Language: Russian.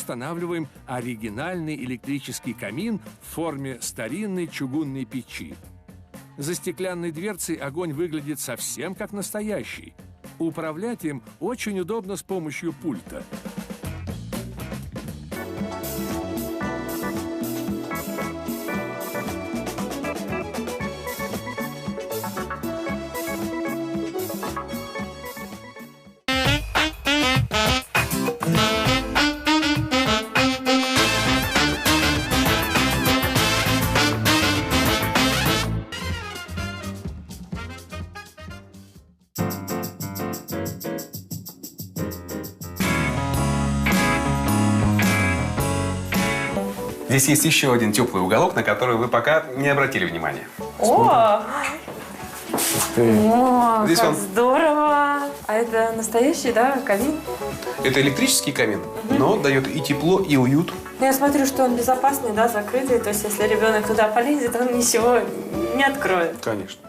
устанавливаем оригинальный электрический камин в форме старинной чугунной печи. За стеклянной дверцей огонь выглядит совсем как настоящий. Управлять им очень удобно с помощью пульта. Здесь есть еще один теплый уголок, на который вы пока не обратили внимания. О, Здесь как он. здорово! А это настоящий, да, камин? Это электрический камин, но дает и тепло, и уют. Ну, я смотрю, что он безопасный, да, закрытый. То есть, если ребенок туда полезет, он ничего не откроет. Конечно.